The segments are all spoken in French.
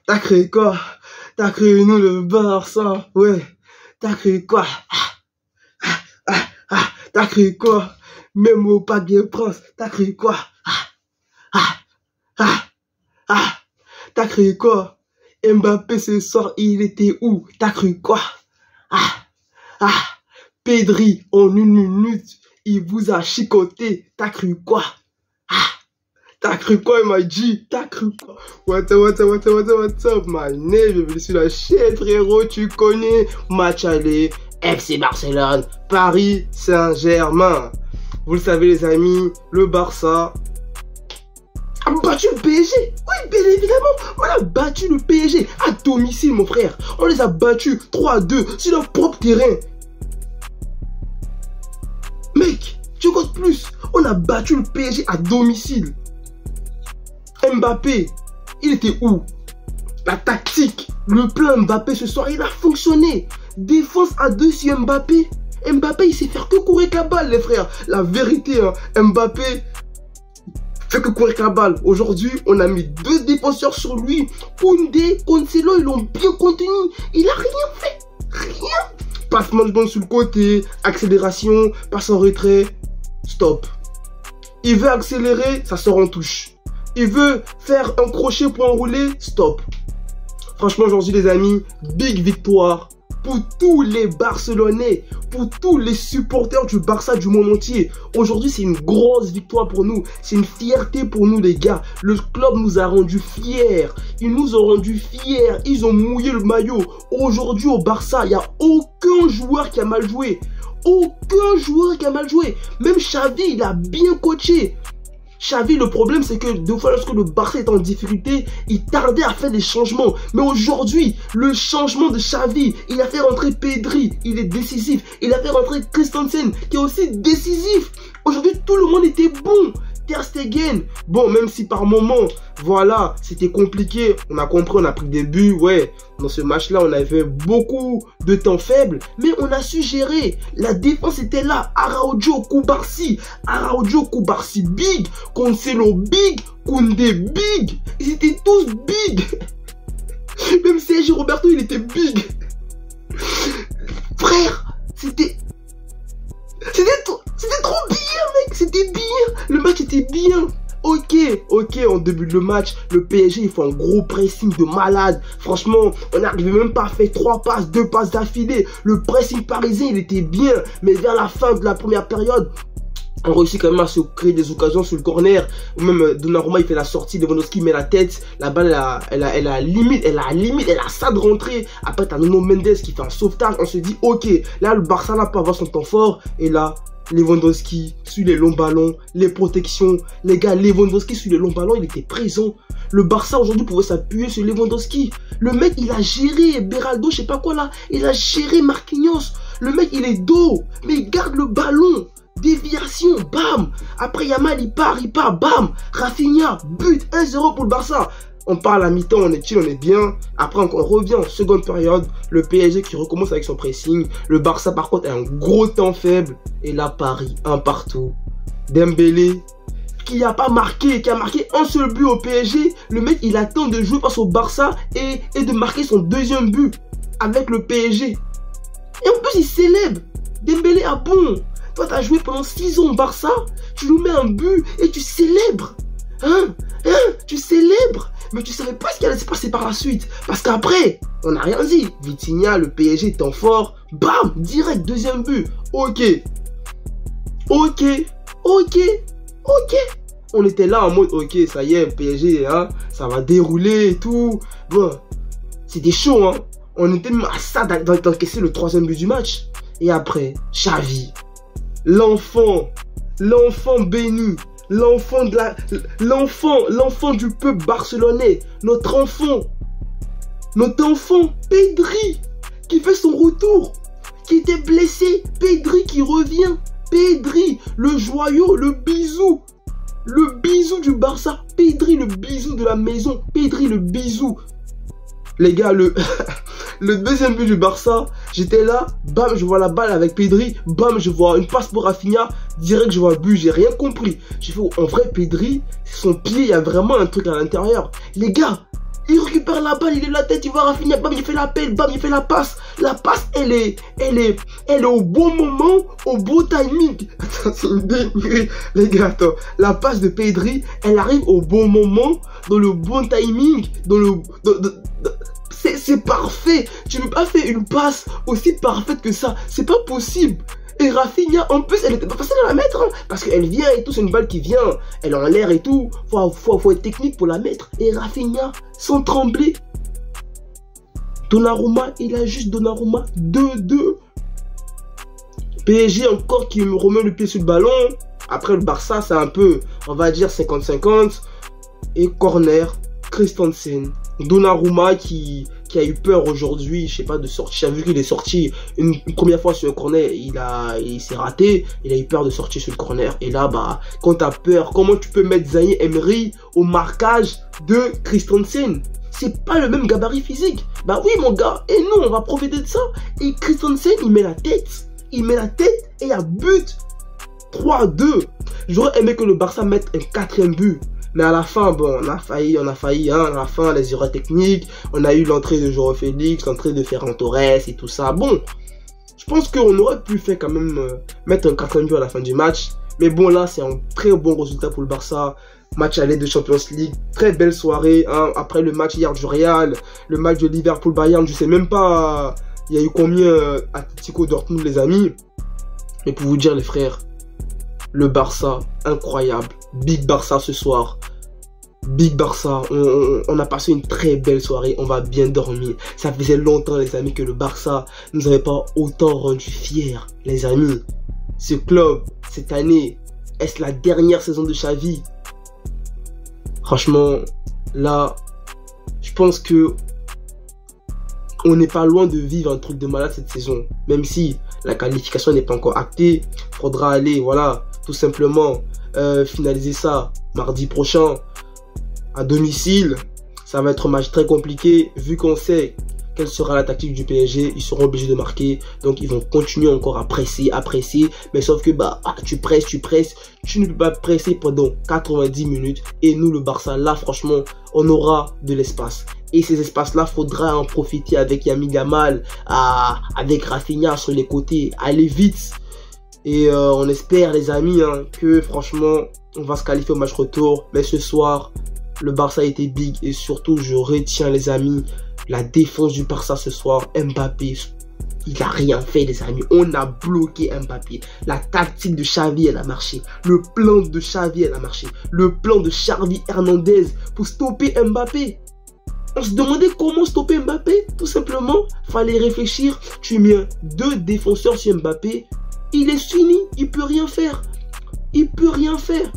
T'as créé quoi? T'as créé nous le Barça, ouais. T'as créé quoi? T'as créé quoi? Même au Parc des Princes, t'as créé quoi? T'as créé quoi? Mbappé ce soir, il était où? T'as cru quoi? Pedri, en 1 minute, il vous a chicoté. T'as cru quoi? T'as cru quoi, MyG? T'as cru quoi? What's up, my name? Je suis la chaîne, frérot, tu connais. Match aller, FC Barcelone, Paris Saint-Germain. Vous le savez, les amis, le Barça a battu le PSG. Oui, bien évidemment, on a battu le PSG à domicile, mon frère. On les a battus 3-2 sur leur propre terrain. Mec, tu comptes plus. On a battu le PSG à domicile. Mbappé, il était où? La tactique, le plan Mbappé ce soir, il a fonctionné. Défense à 2 sur Mbappé. Mbappé, il sait faire que courir avec la balle, les frères. La vérité, hein, Mbappé fait que courir avec la balle. Aujourd'hui, on a mis 2 défenseurs sur lui. Koundé, Cancelo, ils l'ont bien contenu. Il a rien fait. Rien. Passement de ballon sur le côté, accélération, passe en retrait. Stop. Il veut accélérer, ça sort en touche. Il veut faire un crochet pour enrouler, stop. Franchement, aujourd'hui, les amis, big victoire pour tous les Barcelonais, pour tous les supporters du Barça du monde entier. Aujourd'hui, c'est une grosse victoire pour nous. C'est une fierté pour nous, les gars. Le club nous a rendus fiers. Ils nous ont rendus fiers. Ils ont mouillé le maillot. Aujourd'hui, au Barça, il n'y a aucun joueur qui a mal joué. Aucun joueur qui a mal joué. Même Xavi, il a bien coaché. Xavi, le problème, c'est que deux fois, lorsque le Barça est en difficulté, il tardait à faire des changements. Mais aujourd'hui, le changement de Xavi, il a fait rentrer Pedri, il est décisif. Il a fait rentrer Christensen, qui est aussi décisif. Aujourd'hui, tout le monde était bon. Ter Stegen, bon, même si par moment, voilà, c'était compliqué, on a compris, on a pris des buts, ouais, dans ce match-là, on avait beaucoup de temps faible, mais on a su gérer, la défense était là, Araujo, Koubarsi, big, Cancelo, big, Koundé, big, ils étaient tous big, même Sergio Roberto, il était big, frère, c'était trop bien, mec, c'était bien. Le match était bien. Ok, en début de match, le PSG, il fait un gros pressing de malade. Franchement, on n'arrivait même pas à faire 3 passes, 2 passes d'affilée. Le pressing parisien, il était bien. Mais vers la fin de la première période, on réussit quand même à se créer des occasions sur le corner. Ou même Donnarumma, il fait la sortie, Lewandowski met la tête. La balle, elle a limite ça de rentrer. Après, t'as Nuno Mendes qui fait un sauvetage. On se dit, ok, là, le Barça n'a pas avoir son temps fort. Et là, Lewandowski sur les longs ballons, les protections. Les gars, Lewandowski sur les longs ballons, il était présent. Le Barça aujourd'hui pouvait s'appuyer sur Lewandowski. Le mec, il a géré Beraldo, je sais pas quoi là. Il a géré Marquinhos. Le mec, il est dos, mais il garde le ballon. Déviation, bam. Après Yamal, il part, bam. Rafinha, but, 1-0 pour le Barça. On part à la mi-temps, on est chill, on est bien. Après, on revient en seconde période. Le PSG qui recommence avec son pressing. Le Barça, par contre, a un gros temps faible. Et là, Paris, un partout. Dembélé, qui n'a pas marqué, qui a marqué un seul but au PSG. Le mec, il attend de jouer face au Barça et de marquer son 2e but avec le PSG. Et en plus, il célèbre. Dembélé, ah bon? Toi, tu as joué pendant 6 ans au Barça. Tu nous mets un but et tu célèbres. Tu célèbres. Mais tu savais pas ce qui allait se passer par la suite. Parce qu'après, on n'a rien dit. Vitinha, le PSG temps fort. Bam, direct, 2e but. Ok. On était là en mode, ok, ça y est, PSG, hein, ça va dérouler et tout. Bon, c'était chaud, hein. On était même à ça d'encaisser le 3e but du match. Et après, Xavi, l'enfant béni. L'enfant du peuple barcelonais, notre enfant, Pedri, qui fait son retour, qui était blessé, Pedri qui revient, Pedri, le joyau, le bisou du Barça, Pedri, le bisou de la maison, Pedri, le bisou. Les gars, le 2e but du Barça, j'étais là, bam, je vois la balle avec Pedri, bam, je vois une passe pour Rafinha, direct, je vois un but, j'ai rien compris. J'ai fait, en vrai, Pedri, son pied, il y a vraiment un truc à l'intérieur. Les gars, Il récupère la balle, il est la tête, il voit Rafinha, bam, il fait l'appel, bam, il fait la passe. La passe, elle est au bon moment, au bon timing. Attends, c'est une dinguerie. Les gars, attends. La passe de Pedri, elle arrive au bon moment, dans le bon timing, c'est parfait. Tu ne peux pas faire une passe aussi parfaite que ça. C'est pas possible. Et Rafinha, en plus, elle était pas facile à la mettre, hein, parce qu'elle vient et tout, c'est une balle qui vient, elle est en l'air et tout, faut être technique pour la mettre. Et Rafinha, sans trembler, Donnarumma, il a juste Donnarumma, 2-2. PSG encore qui me remet le pied sur le ballon. Après le Barça, c'est un peu, on va dire 50-50. Et corner, Christensen. Donnarumma qui a eu peur aujourd'hui, je sais pas, de sortir. J'ai vu qu'il est sorti une première fois sur le corner, il s'est raté, il a eu peur de sortir sur le corner. Et là, bah, quand t'as peur, comment tu peux mettre Zaïre Emery au marquage de Christensen? C'est pas le même gabarit physique. Bah oui, mon gars, et nous, on va profiter de ça. Et Christensen, il met la tête. Il met la tête et il y a but. 3-2. J'aurais aimé que le Barça mette un 4e but. Mais à la fin, bon, on a failli, hein, à la fin, les erreurs techniques, on a eu l'entrée de João Félix, l'entrée de Ferran Torres et tout ça. Bon, je pense qu'on aurait pu faire quand même mettre un 4e but à la fin du match. Mais bon, là, c'est un très bon résultat pour le Barça. Match aller de Champions League, très belle soirée. Hein. Après le match hier du Real, le match de Liverpool-Bayern, je sais même pas, il y a eu combien Atlético Dortmund, les amis. Mais pour vous dire, les frères, le Barça, incroyable. Big Barça ce soir. Big Barça, on a passé une très belle soirée, on va bien dormir. Ça faisait longtemps, les amis, que le Barça nous avait pas autant rendu fiers, les amis. Ce club, cette année, est-ce la dernière saison de Xavi? Franchement, là, je pense que on n'est pas loin de vivre un truc de malade cette saison. Même si la qualification n'est pas encore actée, faudra aller, voilà, tout simplement finaliser ça mardi prochain à domicile. Ça va être un match très compliqué vu qu'on sait quelle sera la tactique du PSG. Ils seront obligés de marquer, donc ils vont continuer encore à presser, mais sauf que bah tu presses, tu ne peux pas presser pendant 90 minutes. Et nous, le Barça, là franchement, on aura de l'espace. Et ces espaces-là, faudra en profiter avec Lamine Yamal, avec Rafinha sur les côtés, aller vite. Et on espère, les amis, hein, que franchement, on va se qualifier au match retour. Mais ce soir, le Barça a été big. Et surtout, je retiens, les amis, la défense du Barça ce soir. Mbappé, il n'a rien fait, les amis. On a bloqué Mbappé. La tactique de Xavi, elle a marché. Le plan de Xavi, elle a marché. Le plan de Xavi Hernandez pour stopper Mbappé. On se demandait comment stopper Mbappé. Tout simplement, fallait réfléchir. Tu mets 2 défenseurs sur Mbappé. Il est fini. Il peut rien faire. Il peut rien faire.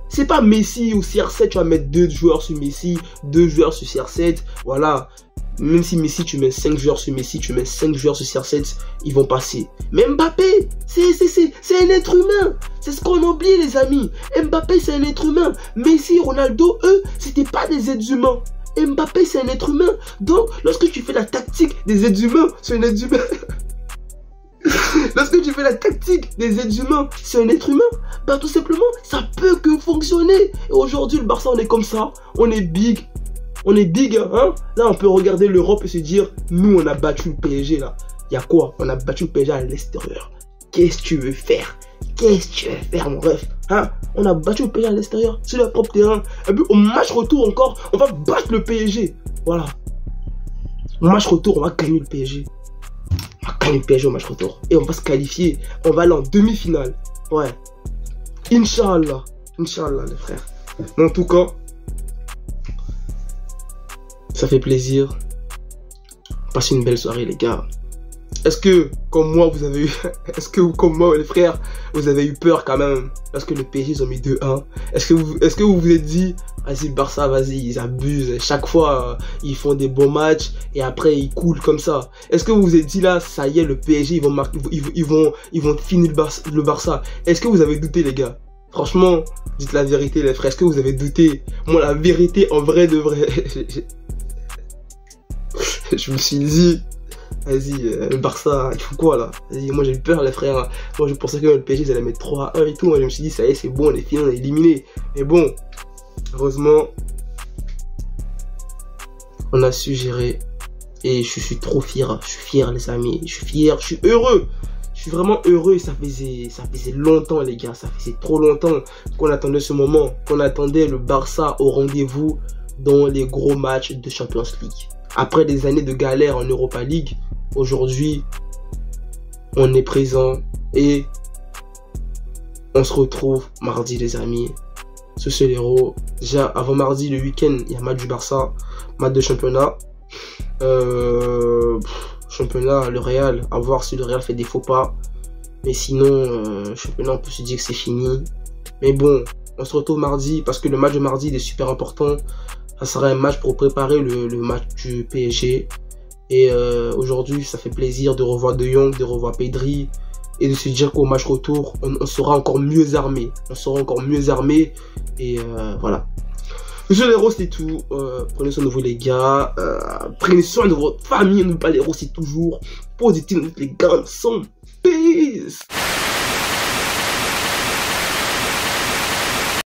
C'est pas Messi ou CR7. Tu vas mettre 2 joueurs sur Messi, 2 joueurs sur CR7. Voilà. Même si Messi, tu mets 5 joueurs sur Messi, tu mets 5 joueurs sur CR7, ils vont passer. Mais Mbappé, c'est un être humain. C'est ce qu'on oublie, les amis. Mbappé, c'est un être humain. Messi, Ronaldo, eux, c'était pas des êtres humains. Mbappé, c'est un être humain. Donc, lorsque tu fais la tactique des êtres humains, c'est un être humain. Lorsque tu fais la tactique des êtres humains, c'est un être humain. Bah, tout simplement, ça peut que fonctionner. Et aujourd'hui, le Barça, on est comme ça. On est big. On est big, hein. Là, on peut regarder l'Europe et se dire, nous, on a battu le PSG, là. Il y a quoi? On a battu le PSG à l'extérieur. Qu'est-ce que tu veux faire? Qu'est-ce que tu veux faire, mon ref? Hein? On a battu le PSG à l'extérieur, sur le propre terrain. Et puis, au match retour encore, on va battre le PSG. Voilà. Au match retour, on va gagner le PSG. On va gagner le PSG au match retour. Et on va se qualifier. On va aller en demi-finale. Ouais. Inch'Allah. Inch'Allah, les frères. Mais en tout cas, ça fait plaisir. Passez une belle soirée, les gars. Est-ce que, comme moi, vous avez eu... Est-ce que, comme moi, les frères, vous avez eu peur quand même? Parce que le PSG, ils ont mis 2-1. Est-ce que vous vous êtes dit, vas-y, Barça, vas-y, ils abusent. Chaque fois, ils font des bons matchs et après, ils coulent comme ça. Est-ce que vous vous êtes dit, là, ça y est, le PSG, ils vont marquer, ils vont finir le Barça. Est-ce que vous avez douté, les gars? Franchement, dites la vérité, les frères. Est-ce que vous avez douté? Moi, la vérité, en vrai de vrai... Je me suis dit, vas-y, le Barça, il faut quoi là? Moi j'ai eu peur, les frères. Moi je pensais que le PSG ils allaient mettre 3-1 et tout. Moi je me suis dit, ça y est, c'est bon, on est fini, on est éliminé. Mais bon, heureusement, On a su gérer. Et je suis trop fier. Je suis fier, les amis. Je suis fier. Je suis heureux. Je suis vraiment heureux. Ça faisait longtemps, les gars. Ça faisait trop longtemps qu'on attendait ce moment. Qu'on attendait le Barça au rendez-vous dans les gros matchs de Champions League. Après des années de galère en Europa League, aujourd'hui, on est présent et on se retrouve mardi, les amis. Ce c'est l'héros. Déjà, avant mardi, le week-end, il y a match du Barça, match de championnat. Championnat, le Real, à voir si le Real fait des faux pas. Mais sinon, championnat, on peut se dire que c'est fini. Mais bon, on se retrouve mardi parce que le match de mardi il est super important. Ça sera un match pour préparer le match du PSG. Et aujourd'hui, ça fait plaisir de revoir De Jong, de revoir Pedri. Et de se dire qu'au match retour, on sera encore mieux armé. On sera encore mieux armé. Et voilà. Monsieur l'héros, c'est tout. Prenez soin de vous, les gars. Prenez soin de votre famille. N'oubliez pas, l'héros, c'est toujours positif. Les gars, sont peace.